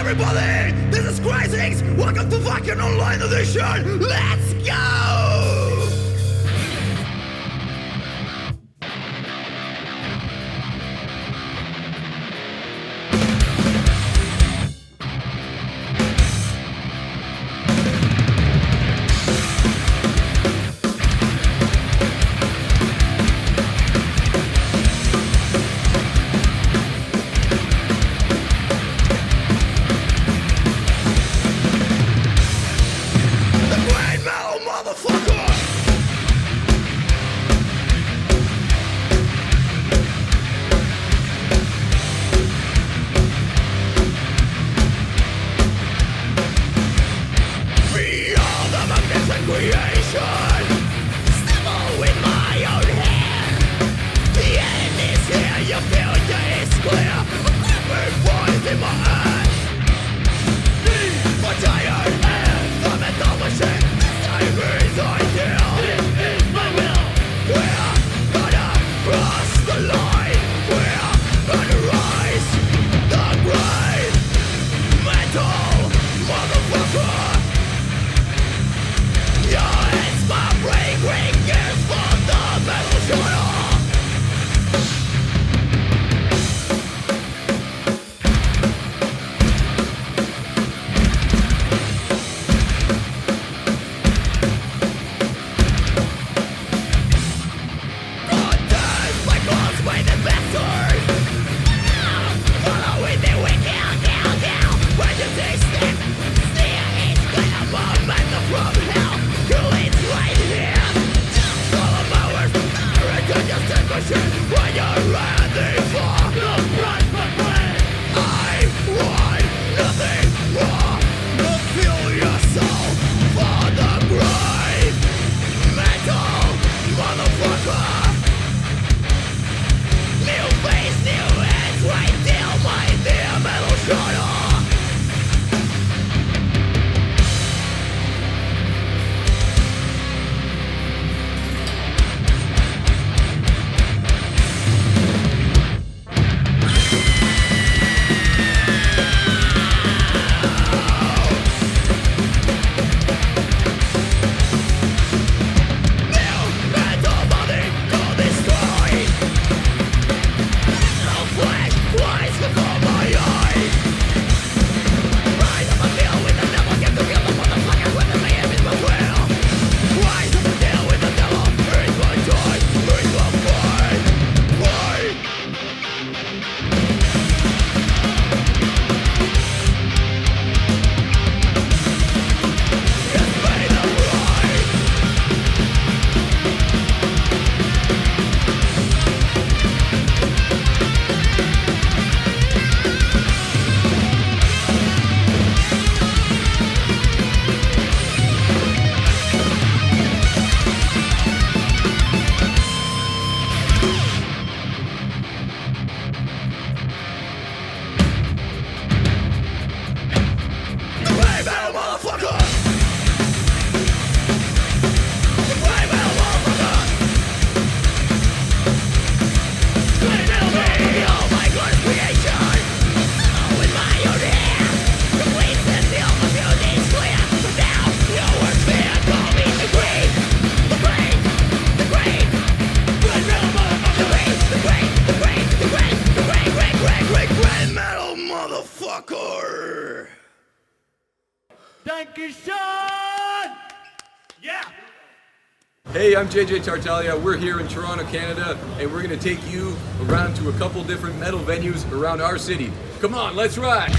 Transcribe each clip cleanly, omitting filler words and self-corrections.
everybody! This is Crazy! Welcome to Wacken Online Edition! Let's go! Hey, I'm JJ Tartaglia. We're here in Toronto, Canada, and we're going to take you around to a couple different metal venues around our city. Come on, let's ride!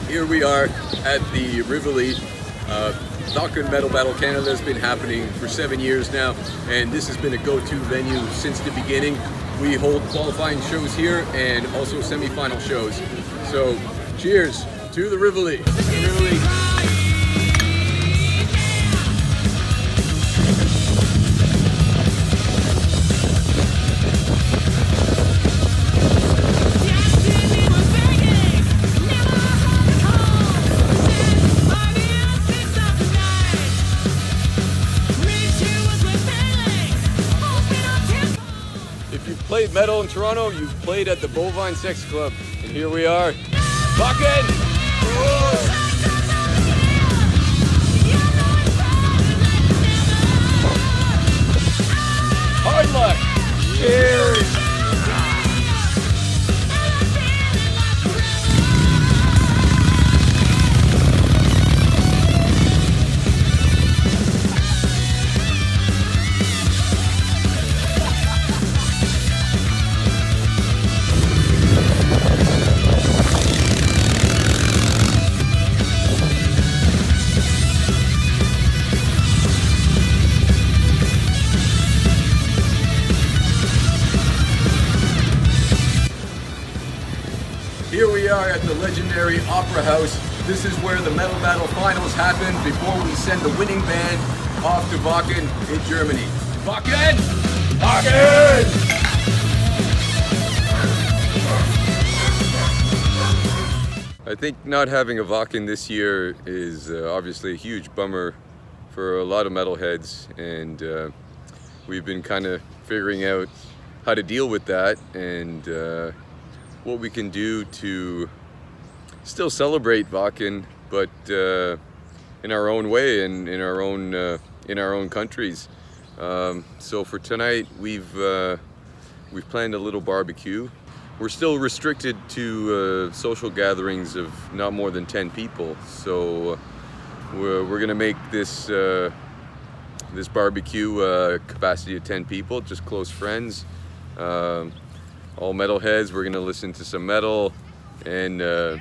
Here we are at the Rivoli. Wacken Metal Battle Canada has been happening for 7 years now, and this has been a go-to venue since the beginning. We hold qualifying shows here and also semi-final shows. So, cheers to the Rivoli. played metal in Toronto, you've played at the Bovine Sex Club. And here we are. Wacken! Hard luck! Cheers! Here we are at the legendary Opera House. This is where the Metal Battle finals happen before we send the winning band off to Wacken in Germany. Wacken! Wacken! I think not having a Wacken this year is obviously a huge bummer for a lot of metalheads, and we've been kind of figuring out how to deal with that and what we can do to still celebrate Wacken, but in our own way and in our own countries. So for tonight, we've planned a little barbecue. We're still restricted to social gatherings of not more than 10 people. So we're gonna make this this barbecue capacity of 10 people, just close friends. All metalheads. We're gonna listen to some metal and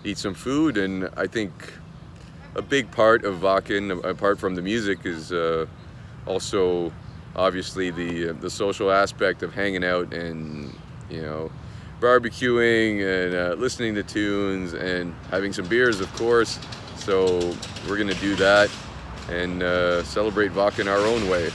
eat some food. And I think a big part of Wacken, apart from the music, is also obviously the social aspect of hanging out and, you know, barbecuing and listening to tunes and having some beers, of course. So we're gonna do that and celebrate Wacken our own way.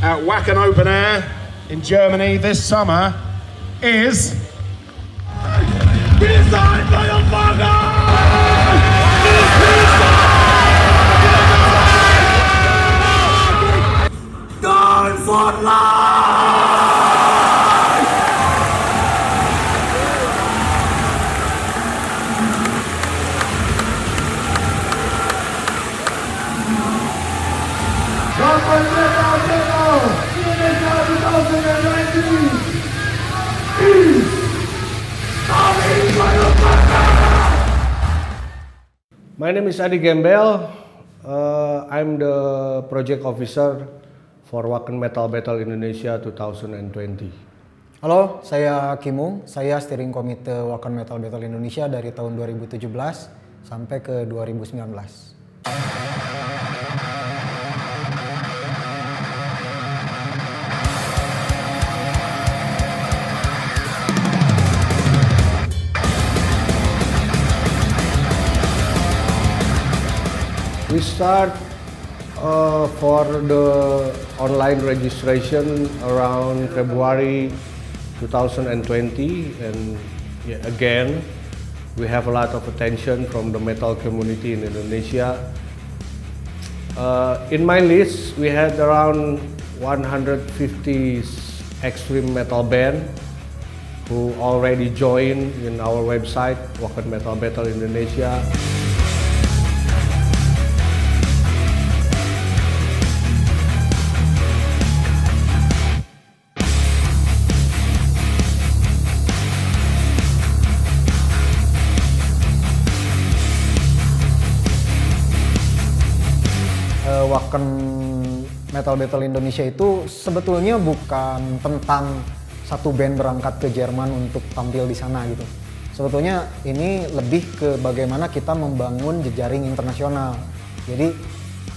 at Wacken Open Air in Germany this summer is... Designed by the Die for life! Wacken Metal Battle Indonesia 2019 is coming by the My name is Adi Gembel. I'm the project officer for Wacken Metal Battle Indonesia 2020. Halo, saya Kimung. Saya steering komite Wacken Metal Battle Indonesia dari tahun 2017 sampai ke 2019. We start for the online registration around February 2020, and again we have a lot of attention from the metal community in Indonesia. In my list we had around 150 extreme metal band who already joined in our website Wacken Metal Battle Indonesia. Wacken Metal Battle Indonesia itu sebetulnya bukan tentang satu band berangkat ke Jerman untuk tampil di sana gitu. Sebetulnya ini lebih ke bagaimana kita membangun jejaring internasional. Jadi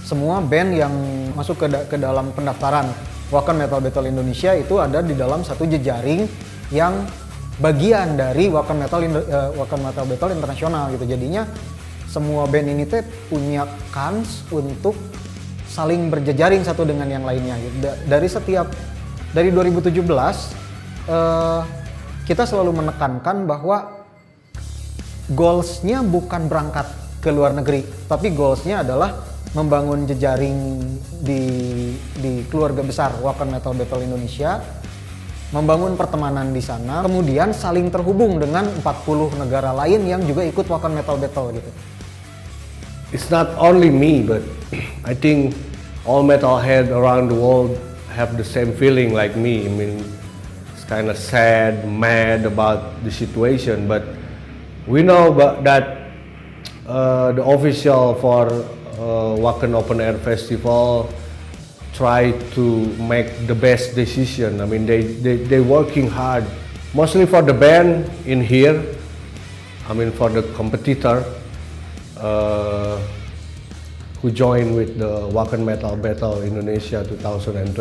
semua band yang masuk ke dalam pendaftaran Wacken Metal Battle Indonesia itu ada di dalam satu jejaring yang bagian dari Wacken Metal Battle Internasional gitu. Jadinya semua band ini teh punya kans untuk saling berjejaring satu dengan yang lainnya. Dari 2017 kita selalu menekankan bahwa goals-nya bukan berangkat ke luar negeri, tapi goals-nya adalah membangun jejaring di keluarga besar Wacken Metal Battle Indonesia, membangun pertemanan di sana, kemudian saling terhubung dengan 40 negara lain yang juga ikut Wacken Metal Battle gitu. It's not only me, but I think all metalhead around the world have the same feeling like me. I mean, it's kind of sad, mad about the situation, but we know that the official for Wacken Open Air Festival try to make the best decision. I mean, they working hard, mostly for the band in here. I mean, for the competitor. Who joined with the Wacken Metal Battle Indonesia 2020.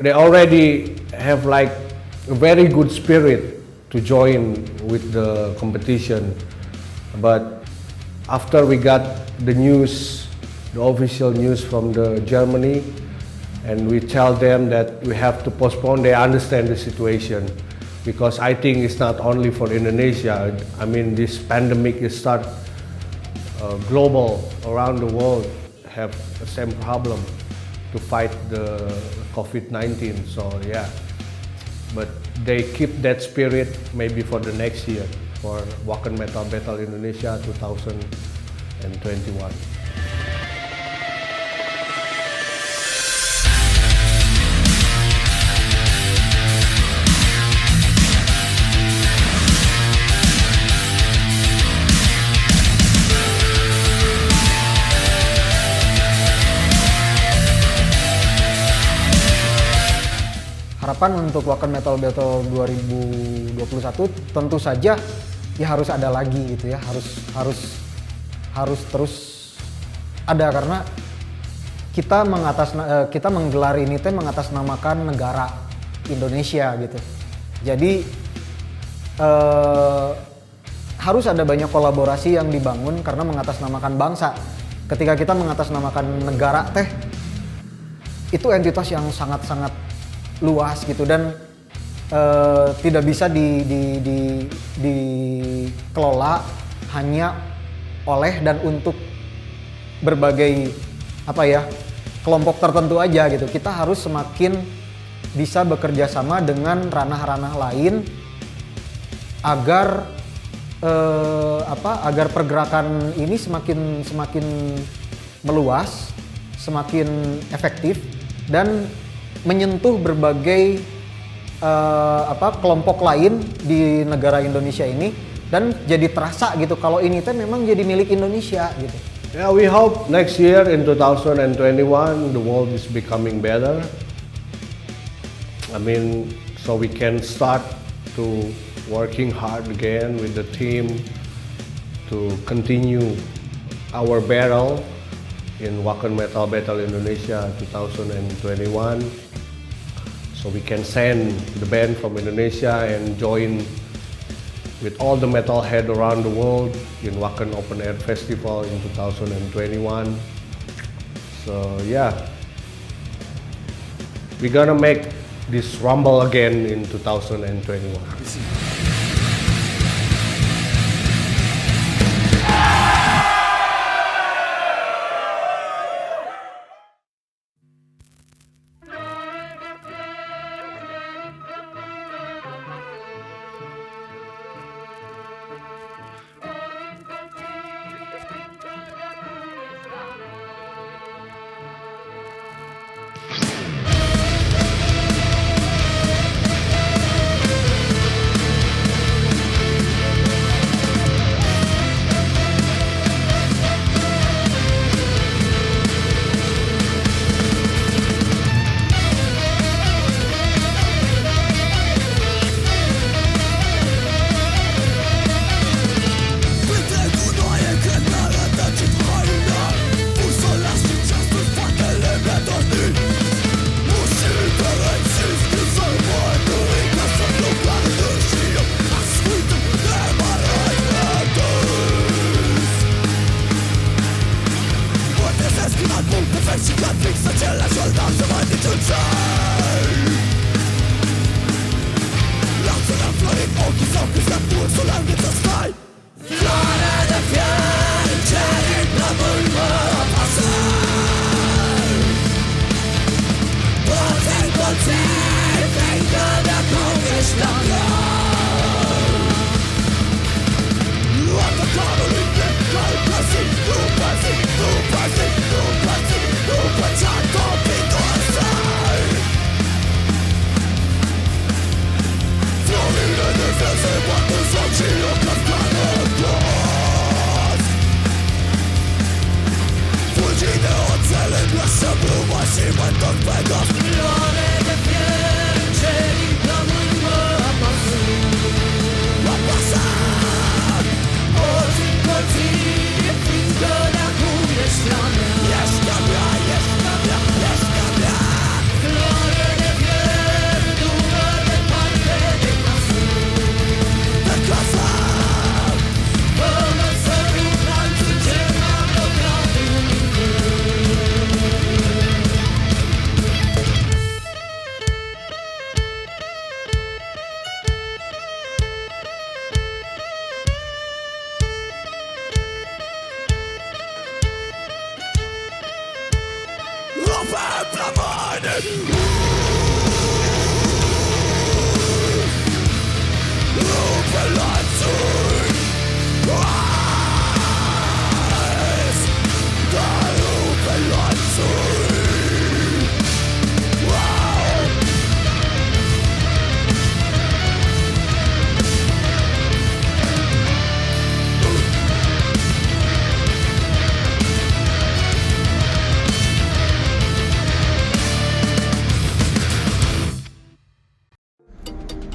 They already have like a very good spirit to join with the competition. But after we got the news, the official news from the Germany, and we tell them that we have to postpone, they understand the situation. Because I think it's not only for Indonesia. I mean, this pandemic is global, around the world have the same problem to fight the COVID-19. So yeah, but they keep that spirit maybe for the next year for Wacken Metal Battle Indonesia 2021. Harapan untuk Wacken Metal Battle 2021 tentu saja ya harus ada lagi gitu ya, harus terus ada, karena kita menggelar ini teh mengatasnamakan negara Indonesia gitu. Jadi harus ada banyak kolaborasi yang dibangun karena mengatasnamakan bangsa. Ketika kita mengatasnamakan negara teh, itu entitas yang sangat-sangat luas gitu dan tidak bisa dikelola hanya oleh dan untuk berbagai kelompok tertentu aja gitu. Kita harus semakin bisa bekerja sama dengan ranah-ranah lain agar agar pergerakan ini semakin meluas, semakin efektif dan menyentuh berbagai kelompok lain di negara Indonesia ini dan jadi terasa gitu kalau ini teh memang jadi milik Indonesia gitu. Yeah, we hope next year in 2021 the world is becoming better. I mean, so we can start to working hard again with the team to continue our battle in Wacken Metal Battle Indonesia 2021. So we can send the band from Indonesia and join with all the metalhead around the world in Wacken Open Air Festival in 2021. So yeah, we're gonna make this rumble again in 2021.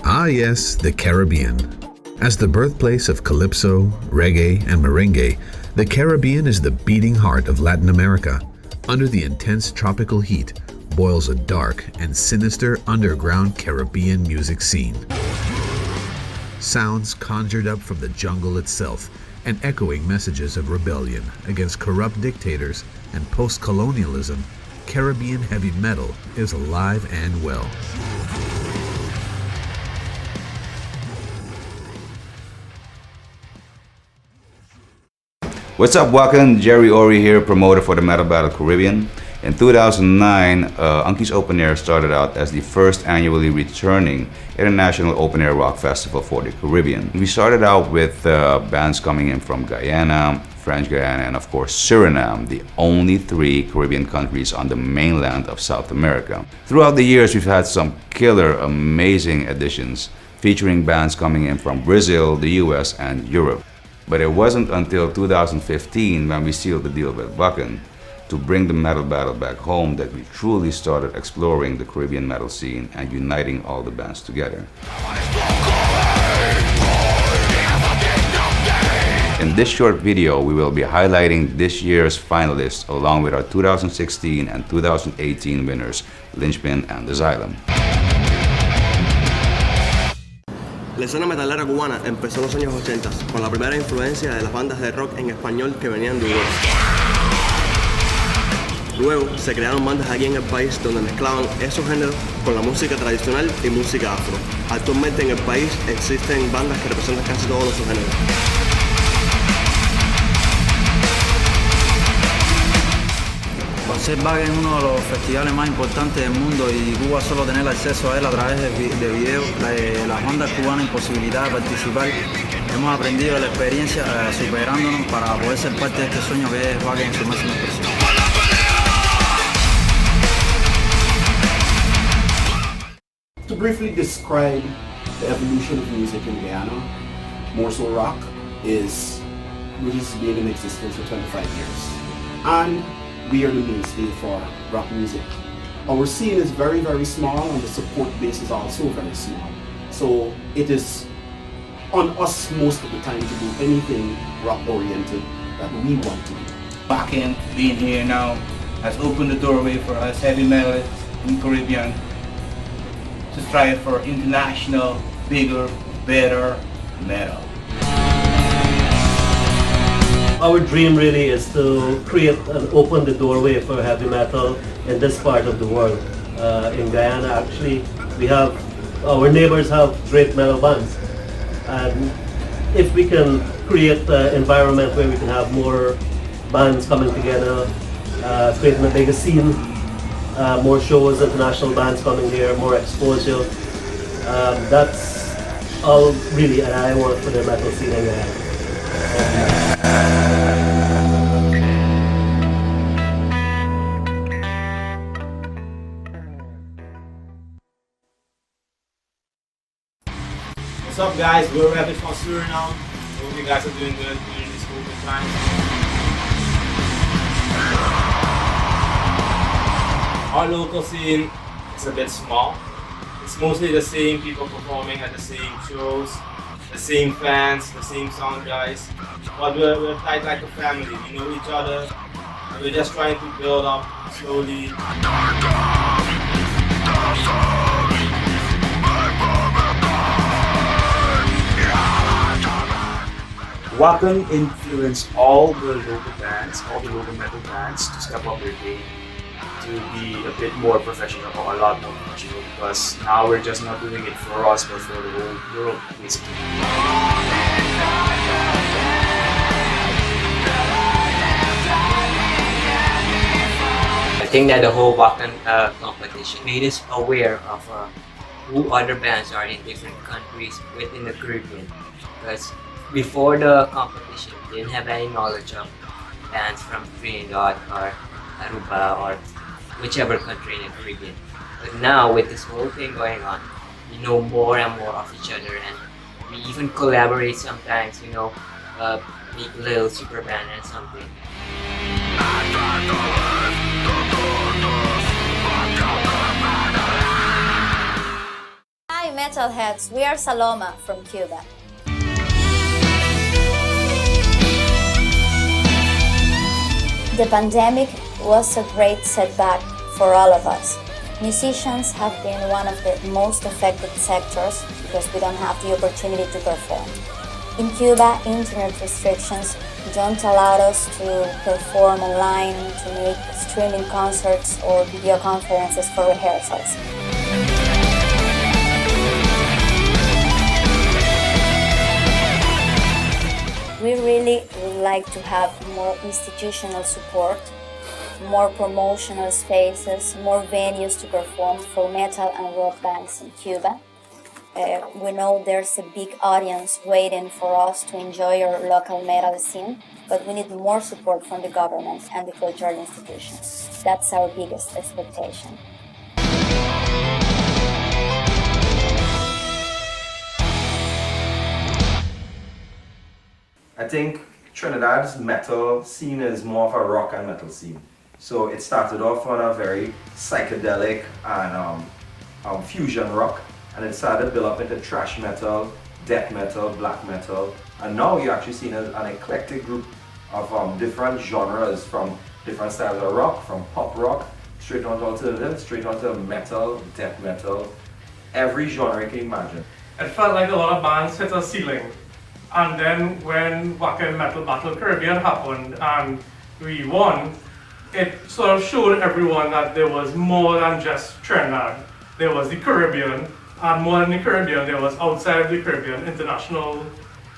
Ah yes, the Caribbean. As the birthplace of calypso, reggae, and merengue, the Caribbean is the beating heart of Latin America. Under the intense tropical heat boils a dark and sinister underground Caribbean music scene. Sounds conjured up from the jungle itself and echoing messages of rebellion against corrupt dictators and post-colonialism Caribbean heavy metal is alive and well. What's up, Wacken? Jerry Ori here, promoter for the Metal Battle Caribbean. In 2009, Unki's Open Air started out as the first annually returning international open air rock festival for the Caribbean. We started out with bands coming in from Guyana, French Guiana, and of course Suriname, the only 3 Caribbean countries on the mainland of South America. Throughout the years, we've had some killer, amazing editions featuring bands coming in from Brazil, the US, and Europe. But it wasn't until 2015 when we sealed the deal with Wacken to bring the Metal Battle back home that we truly started exploring the Caribbean metal scene and uniting all the bands together. In this short video, we will be highlighting this year's finalists along with our 2016 and 2018 winners, Lynchpin and Asylum. La escena metalera cubana empezó en los años 80 con la primera influencia de las bandas de rock en español que venían de Europa. Luego se crearon bandas aquí en el país donde mezclaban esos géneros con la música tradicional y música afro. Actualmente en el país existen bandas que representan casi todos los subgéneros. Por ser Wacken uno de los festivales más importantes del mundo y Cuba solo tener acceso a él a través de videos, las bandas cubanas imposibilidad de participar, hemos aprendido de la experiencia superándonos para poder ser parte de este sueño que es Wacken en su máxima expresión. To briefly describe the evolution of music in Guyana, more so rock, is which has been in existence for 25 years. And we are the mainstay for rock music. Our scene is very, very small and the support base is also very small. So it is on us most of the time to do anything rock oriented that we want to do. Wacken being here now has opened the doorway for us heavy metalists in the Caribbean to strive for international, bigger, better metal. Our dream really is to create and open the doorway for heavy metal in this part of the world. In Guyana, actually, our neighbors have great metal bands. And if we can create an environment where we can have more bands coming together, creating a bigger scene, more shows, international bands coming here, more exposure. That's all really I want for the metal scene in Guyana. What's up, guys? We're rapping from Suriname. Hope you guys are doing good during this COVID time. Our local scene is a bit small. It's mostly the same people performing at the same shows, the same fans, the same sound guys. But we're tight like a family. We know each other. And we're just trying to build up slowly. Wacken influenced all the local bands, all the local metal bands to step up their game, to be a bit more professional, or a lot more professional, because now we're just not doing it for us, but for the whole world, basically. I think that the whole Wacken competition made us aware of who other bands are in different countries within the Caribbean, because before the competition, we didn't have any knowledge of bands from Trinidad or Aruba or whichever country in the Caribbean. But now, with this whole thing going on, we know more and more of each other, and we even collaborate sometimes, make a little super band and something. Hi metalheads, we are Saloma from Cuba. The pandemic was a great setback for all of us. Musicians have been one of the most affected sectors because we don't have the opportunity to perform. In Cuba, internet restrictions don't allow us to perform online, to make streaming concerts or video conferences for rehearsals. We really would like to have more institutional support, more promotional spaces, more venues to perform for metal and rock bands in Cuba. We know there's a big audience waiting for us to enjoy our local metal scene, but we need more support from the government and the cultural institutions. That's our biggest expectation. I think Trinidad's metal scene is more of a rock and metal scene. So it started off on a very psychedelic and fusion rock, and it started to build up into thrash metal, death metal, black metal, and now you're actually seeing an eclectic group of different genres, from different styles of rock, from pop rock, straight on to alternative, straight on to metal, death metal, every genre you can imagine. It felt like a lot of bands hit a ceiling. And then when Wacken Metal Battle Caribbean happened and we won, it sort of showed everyone that there was more than just Trinidad. There was the Caribbean, and more than the Caribbean, there was outside of the Caribbean, international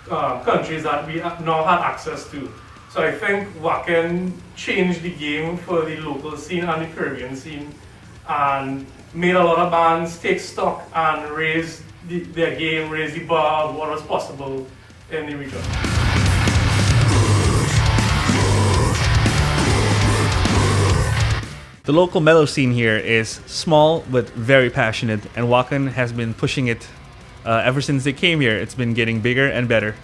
countries that we now had access to. So I think Wacken changed the game for the local scene and the Caribbean scene, and made a lot of bands take stock and raise their game, raise the bar of what was possible in the region. The local metal scene here is small but very passionate, and Wacken has been pushing it ever since they came here. It's been getting bigger and better.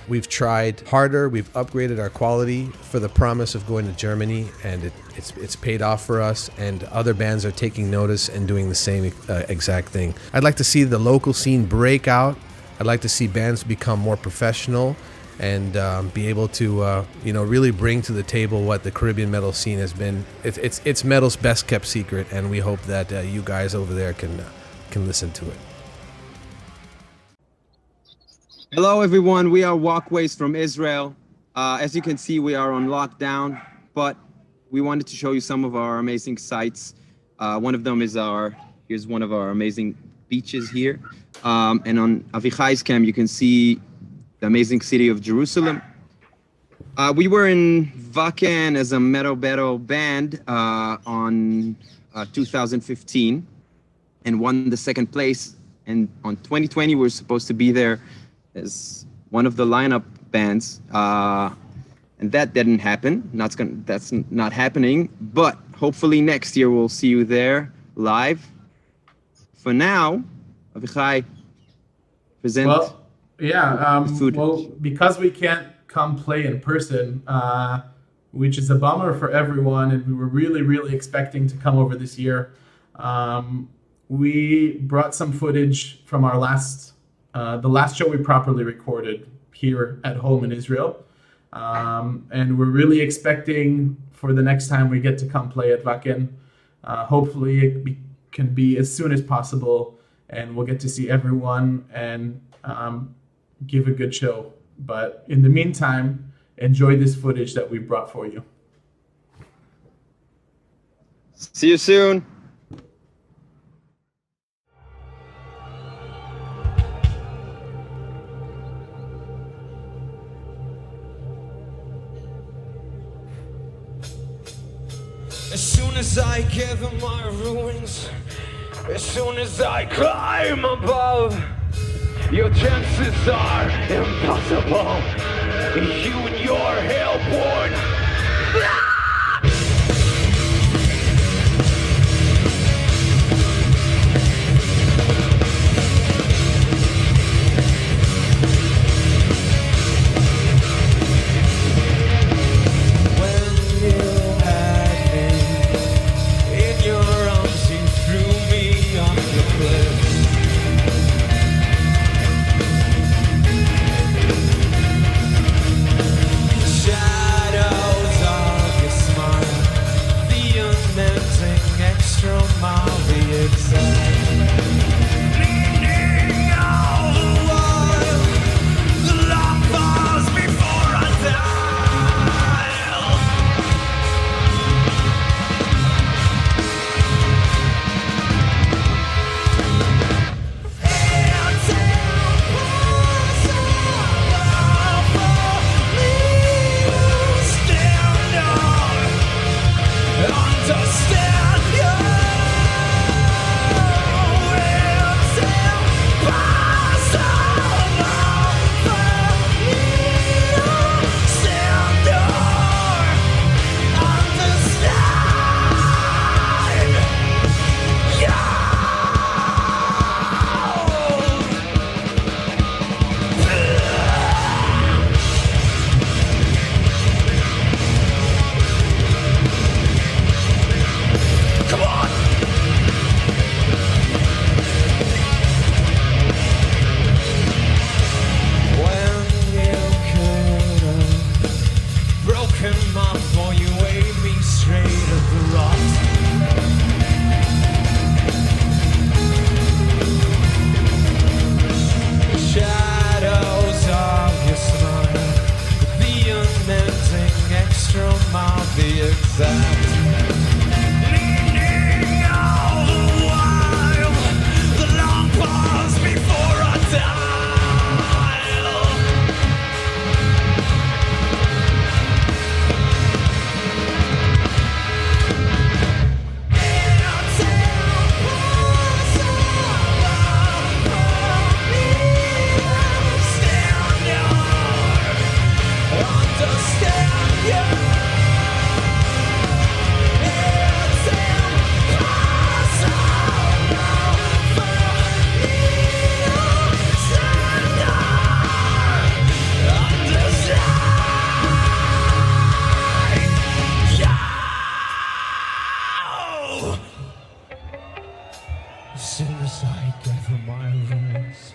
We've tried harder, we've upgraded our quality for the promise of going to Germany, and it's paid off for us, and other bands are taking notice and doing the same exact thing. I'd like to see the local scene break out. I'd like to see bands become more professional and be able to really bring to the table what the Caribbean metal scene has been. It's metal's best kept secret, and we hope that you guys over there can listen to it. Hello everyone, we are Walkways from Israel. As you can see, we are on lockdown, but we wanted to show you some of our amazing sites. One of them is here's one of our amazing beaches here. And on Avichai's cam, you can see the amazing city of Jerusalem. We were in Wacken as a metal battle band on 2015 and won the second place. And on 2020, we were supposed to be there as one of the lineup bands, and that didn't happen. That's not happening, but hopefully next year we'll see you there live. For now, Avichai, present. Well, yeah, well, because we can't come play in person, which is a bummer for everyone, and we were really expecting to come over this year. We brought some footage from our the last show we properly recorded here at home in Israel. And we're really expecting for the next time we get to come play at Wacken. Hopefully it can be as soon as possible, and we'll get to see everyone and give a good show. But in the meantime, enjoy this footage that we brought for you. See you soon. As soon as I gather my ruins, as soon as I climb above, your chances are impossible. You and your hellborn. Shadow soon as I gather my wings,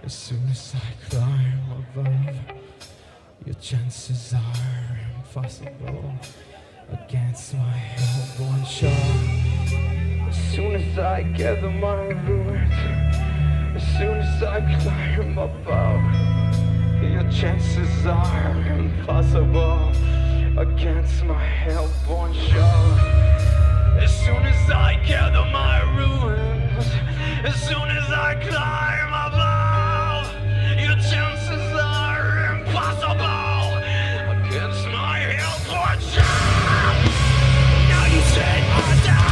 as soon as I climb above, your chances are impossible against my hellborn shore. As soon as I gather my ruins, as soon as I climb above, your chances are impossible against my hellborn shore. As soon as I gather my ruins, as soon as I climb above, your chances are impossible against my hellborn shore. Now you say I die.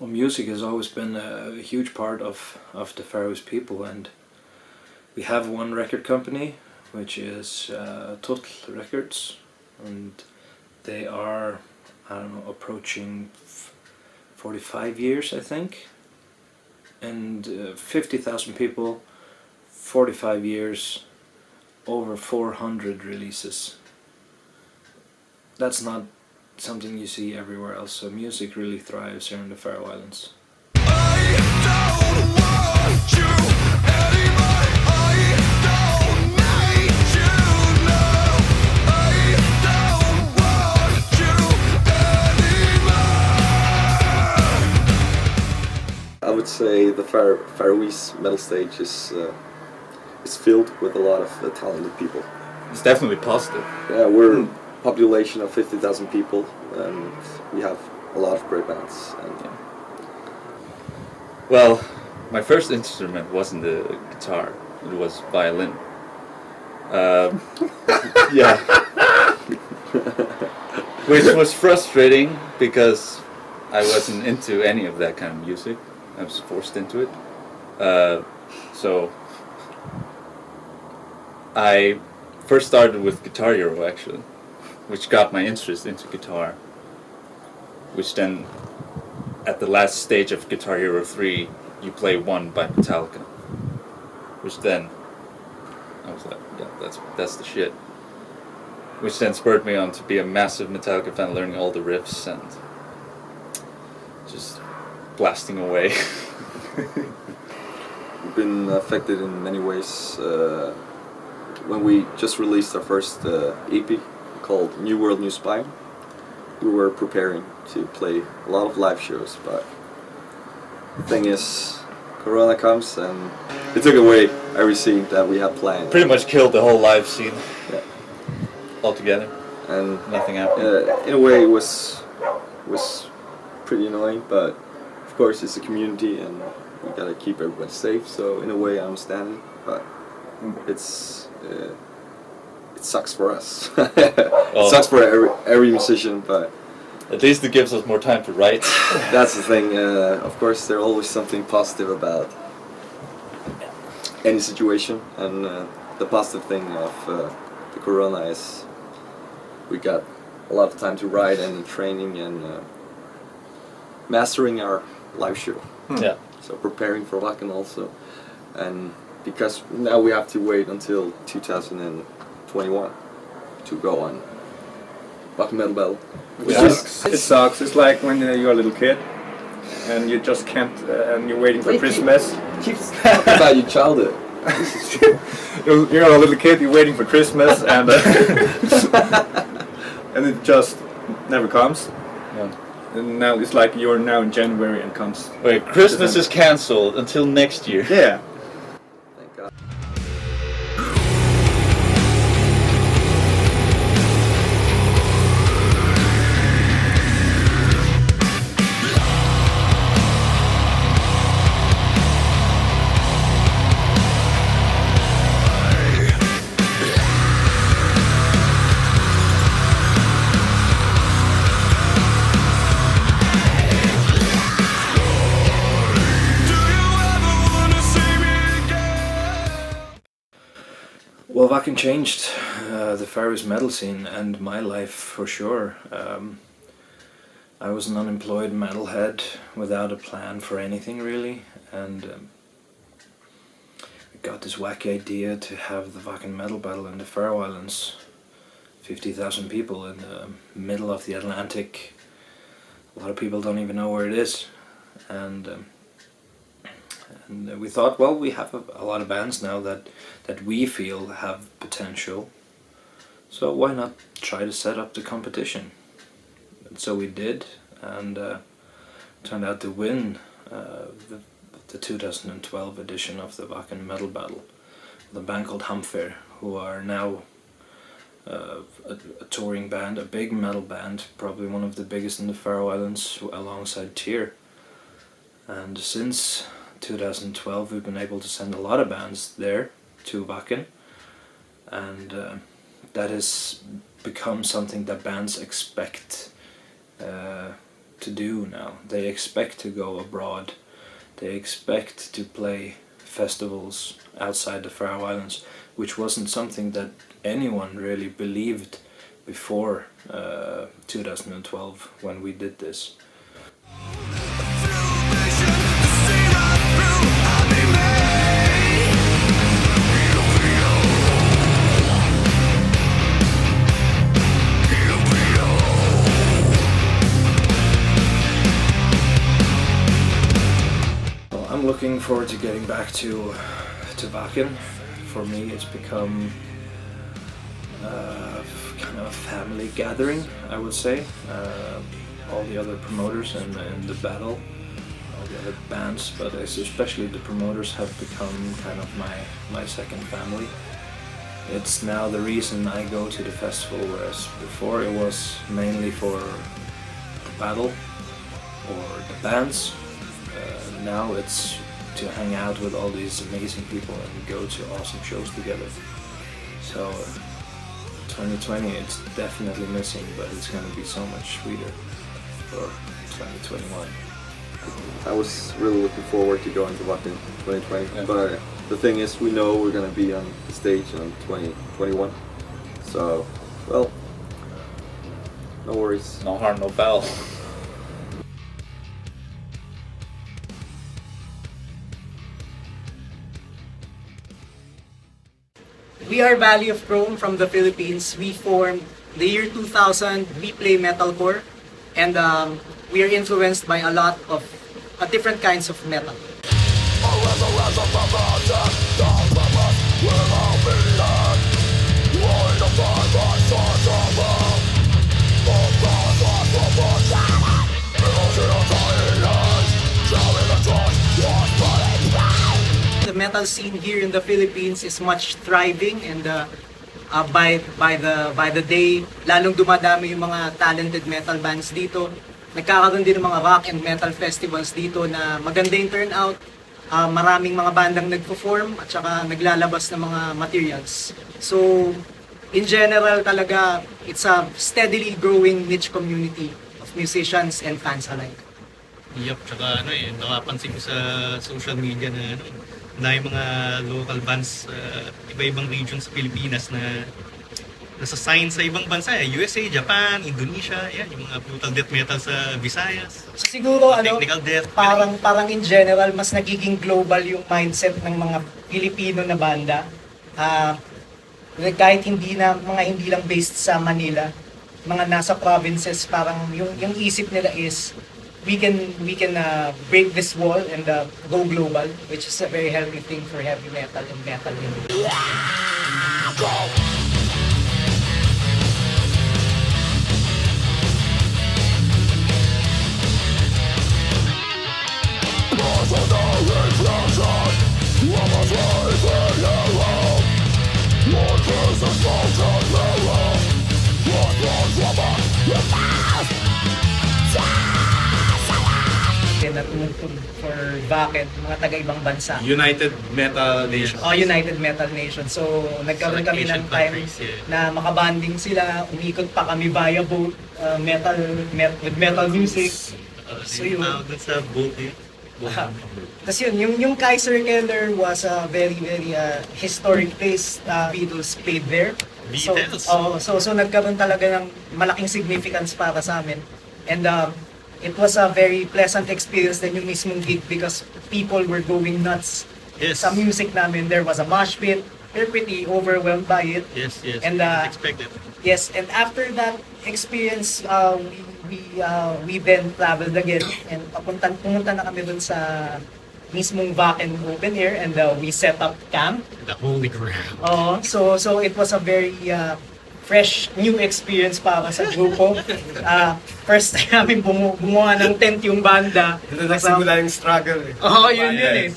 Music has always been a huge part of the Faroese people, and we have one record company which is Total Records, and they are, I don't know, approaching 45 years I think, and 50,000 people, 45 years, over 400 releases. That's not something you see everywhere else, so music really thrives here in the Faroe Islands. I would say the Faroese metal stage is filled with a lot of talented people. It's definitely positive. Yeah, we're population of 50,000 people, and we have a lot of great bands. And well, my first instrument wasn't the guitar; it was violin. Yeah, which was frustrating because I wasn't into any of that kind of music. I was forced into it. So I first started with Guitar Hero actually, which got my interest into guitar, which then, at the last stage of Guitar Hero 3, you play One by Metallica, which then, I was like, yeah, that's the shit. which then spurred me on to be a massive Metallica fan, learning all the riffs and just blasting away. We've been affected in many ways. When we just released our first EP called New World, New Spine, we were preparing to play a lot of live shows, but the thing is, Corona comes and it took away everything that we had planned. Pretty much killed the whole live scene altogether, and nothing happened. In a way, it was pretty annoying, but of course it's a community and we gotta keep everyone safe. So in a way, I understand it, but it sucks for us. It sucks for every musician, but at least it gives us more time to write. That's the thing. Of course, there's always something positive about any situation, and the positive thing of the Corona is we got a lot of time to write and training and mastering our live show. Yeah. So preparing for Wacken also, and because now we have to wait until 2021 to go on Wacken Metal Battle. It sucks. It's like when you're a little kid and you just can't, and you're waiting for Christmas. Keep talking about your childhood. You're a little kid, you're waiting for Christmas, and and it just never comes. Yeah. And now it's like you're now in January and comes. Wait, Christmas is cancelled until next year. Yeah. Thank God. Well, Wacken changed the Faroese metal scene and my life for sure. I was an unemployed metalhead without a plan for anything really, and I got this wacky idea to have the Wacken Metal Battle in the Faroe Islands. 50,000 people in the middle of the Atlantic. A lot of people don't even know where it is, and we thought, well, we have a lot of bands now that we feel have potential, so why not try to set up the competition? And so we did, and turned out to win the 2012 edition of the Wacken Metal Battle. The band called Hamfer, who are now a touring band, a big metal band, probably one of the biggest in the Faroe Islands, alongside Tyr. And since 2012 we've been able to send a lot of bands there to Wacken, and that has become something that bands expect to do now. They expect to go abroad, they expect to play festivals outside the Faroe Islands, which wasn't something that anyone really believed before 2012 when we did this. I'm looking forward to getting back to Wacken. For me, it's become kind of a family gathering, I would say. All the other promoters and the battle, all the other bands, but especially the promoters have become kind of my second family. It's now the reason I go to the festival, whereas before it was mainly for the battle or the bands. Now it's to hang out with all these amazing people and go to awesome shows together. So 2020 it's definitely missing, but it's going to be so much sweeter for 2021. I was really looking forward to going to Wacken 2020, but the thing is, we know we're going to be on the stage in 2021. So, well, no worries. No harm, no foul. We are Valley of Chrome from the Philippines. We formed the year 2000. We play metalcore, and we are influenced by a lot of different kinds of metal. The metal scene here in the Philippines is much thriving, and by the day, lalong dumadami yung mga talented metal bands dito. Nagkakaroon din ng mga rock and metal festivals dito na maganda yung turnout. Maraming mga bandang nagpo-form at saka naglalabas ng mga materials. So, in general talaga, it's a steadily growing niche community of musicians and fans alike. Yup, tsaka nakapansin ko sa social media na mga local bands iba-ibang regions sa Pilipinas na nasa-sign sa ibang bansa, USA, Japan, Indonesia, yan, yung mga brutal death metal sa Visayas. So, siguro technical death. Parang in general mas nagiging global yung mindset ng mga Pilipino na banda. Kahit hindi lang based sa Manila, mga nasa provinces, parang yung isip nila is we can break this wall and go global, which is a very healthy thing for heavy metal and metal. Na tumutog for Wacken, mga taga-ibang bansa. United Metal Nation. United Metal Nation. So, nagkaroon kami ng time na makabanding sila, umikot pa kami via boat, with metal music. So yun. Sa boat Tapos yung Kaiser Keller was a very, very historic place. Beatles played there. So nagkaroon talaga ng malaking significance para sa amin. And it was a very pleasant experience din yung mismong gig because people were going nuts sa music namin. There was a mosh pit. They're pretty overwhelmed by it. Yes. And Expected. yes, and after that experience, we then traveled again and pumunta na kami dun sa mismong Wacken open air, and we set up camp. The holy ground. So it was a very fresh new experience para sa grupo. First time namin gumawa ng tent yung banda. Nagsimula yung struggle eh. Yun eh.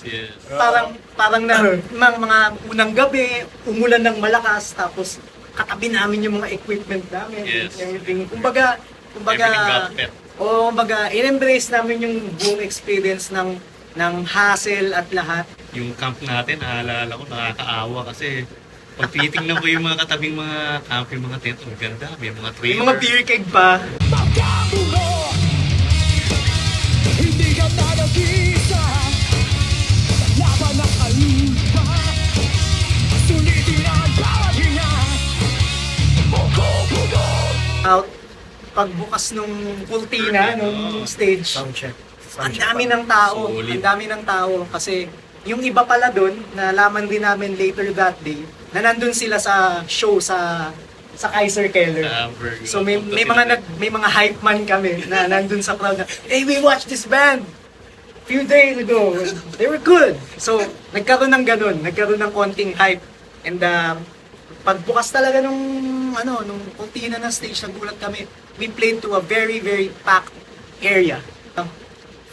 Parang mga unang gabi, umulan ng malakas, tapos katabi namin yung mga equipment namin. Everything. Kumbaga, in-embrace namin yung buong experience ng hassle at lahat. Yung camp natin, naalala ko, nakakaawa kasi pag tinitingnan ko yung mga katabing mga camp, yung mga tent, ang ganda, may mga trailer. Yung mga beer keg pa. Hindi ka nalagisa sa laban ng kalupa. Sulitin ang bawat hinga. Out, pagbukas nung kultina, nung stage, ang dami ng tao kasi yung iba pala doon, nalaman din namin later that day, na nandun sila sa show sa Kaiser Keller. So may mga hype man kami na nandun sa crowd na, hey, we watched this band few days ago. They were good. So nagkaroon ng konting hype. And pagbukas talaga nung kultina ng stage, nagulat kami. We played to a very, very packed area.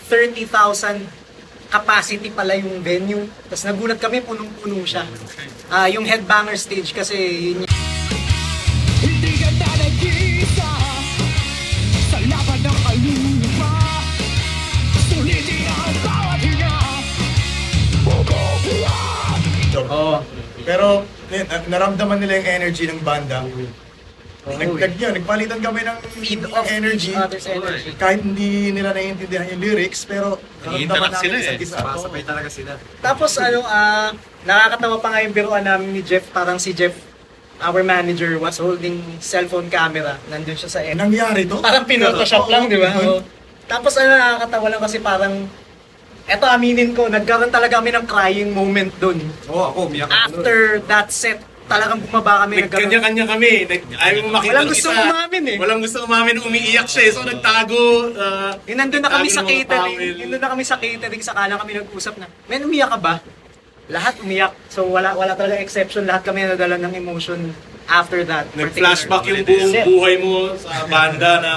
30,000 capacity pala yung venue. Tapos nagulat kami, punong-puno siya. Yung headbanger stage kasi yun yung... Hindi ka nalagisa sa laban ng kalupa. Sulitin ang bawat hinga. Pero naramdaman nila yung energy ng banda. Nagpalitan kami ng energy. Kahit hindi nila naiintindihan yung lyrics, pero naramdaman namin isa't isa. Sabay talaga sila. Tapos nakakatawa pa nga yung biruan namin ni Jeff. Parang si Jeff, our manager, was holding cellphone camera. Nandun siya sa end. Nangyari to? Parang pinotoshop lang, di ba? Tapos nakakatawa lang kasi parang, eto aminin ko, nagkaroon talaga kami ng crying moment dun. Ako, umiyak ako. After that set, talagang bumaba kami. Nagkanya-kanya kami. Ayaw mo makita Walang gusto umamin eh. Walang gusto umamin, umiiyak siya eh. So nagtago. Nandun na kami sa nagtago ng mga catering. towel. Nandun na kami sa catering. Saka lang kami nag-usap na, men, umiyak ka ba? Lahat umiyak. So wala talaga exception. Lahat kami nadala ng emotion after that. Nag-flashback yung buong buhay mo sa banda na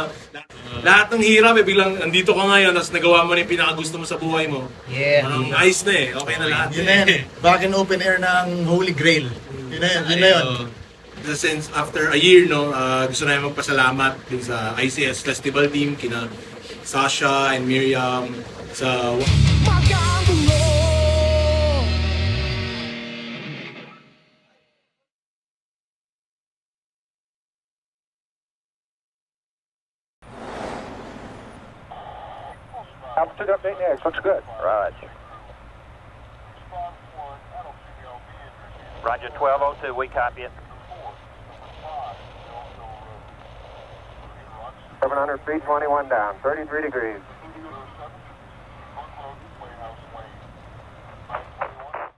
lahat ng hirap biglang andito ka ngayon tapos nagawa mo na yung pinakagusto mo sa buhay mo. Yeah. Ayos na eh. Okay na lahat. Yun na yan eh. Wacken Open Air ng Holy Grail. Yun na yun. Yun na yun. Since after a year, no, gusto namin magpasalamat din sa ICS Festival team, kina Sasha and Miriam, sa Altitude update next. Looks good. Roger. Roger 1202. We copy it. 700 feet, 21 down. 33 degrees.